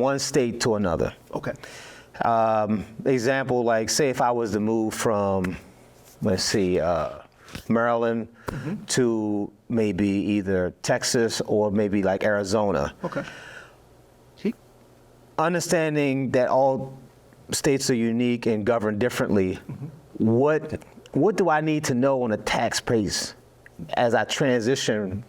one state to another. Okay. Example, like say if I was to move from, let's see, Maryland to maybe either Texas or maybe like Arizona. Okay. Understanding that all states are unique and governed differently, what do I need to know on a tax base as I transition,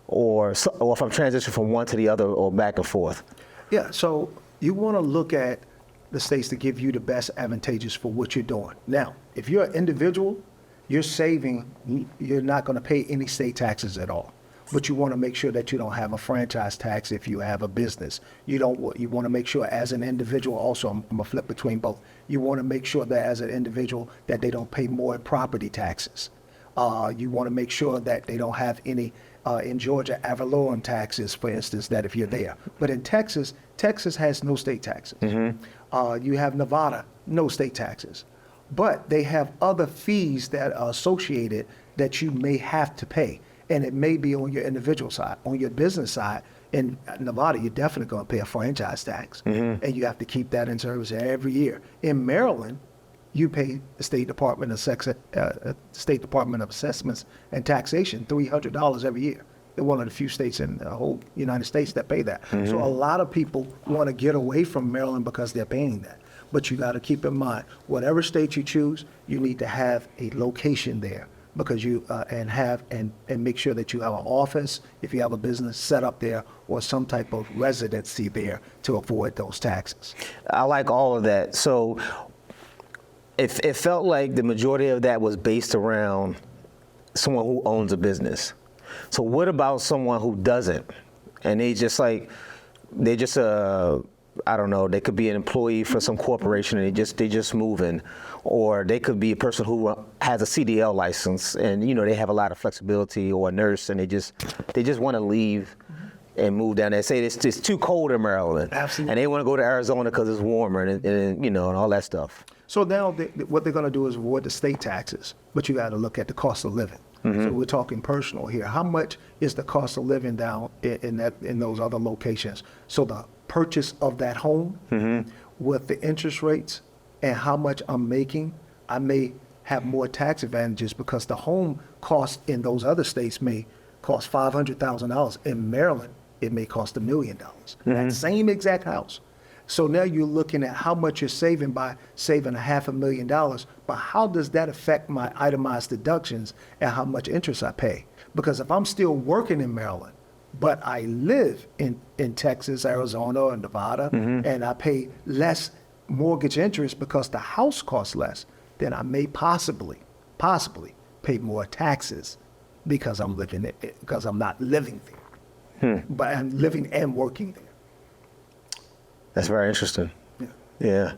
or if I'm transitioning from one to the other or back and forth? Yeah, so you want to look at the states to give you the best advantages for what you're doing. Now, if you're an individual, you're saving, you're not going to pay any state taxes at all. But you want to make sure that you don't have a franchise tax if you have a business. You want to make sure as an individual also, I'm going to flip between both. You want to make sure that as an individual that they don't pay more in property taxes. You want to make sure that they don't have any, in Georgia, ad valorem taxes, for instance, that if you're there. But in Texas, Texas has no state taxes. You have Nevada, no state taxes. But they have other fees that are associated that you may have to pay. And it may be on your individual side. On your business side, in Nevada, you're definitely going to pay a franchise tax. And you have to keep that in service every year. In Maryland, you pay the State Department of Assessments and Taxation $300 every year. They're one of the few states in the whole United States that pay that. So a lot of people want to get away from Maryland because they're paying that. But you got to keep in mind, whatever state you choose, you need to have a location there, because you and make sure that you have an office, if you have a business, set up there, or some type of residency there to avoid those taxes. I like all of that. So it felt like the majority of that was based around someone who owns a business. So what about someone who doesn't, and they just I don't know, they could be an employee for some corporation and they just moving, or they could be a person who has a CDL license and they have a lot of flexibility, or a nurse and they just want to leave and move down there. Say it's too cold in Maryland. Absolutely. And they want to go to Arizona because it's warmer and all that stuff. So now what they're going to do is avoid the state taxes, but you got to look at the cost of living. So we're talking personal here. How much is the cost of living down in those other locations? So the purchase of that home with the interest rates and how much I'm making, I may have more tax advantages because the home cost in those other states may cost $500,000. In Maryland, it may cost $1 million. That same exact house. So now you're looking at how much you're saving by saving $500,000, but how does that affect my itemized deductions and how much interest I pay? Because if I'm still working in Maryland, but I live in Texas, Arizona, or Nevada, and I pay less mortgage interest because the house costs less, then I may possibly pay more taxes because I'm living it, because I'm not living there, but I'm living and working there. That's very interesting. Yeah. Yeah.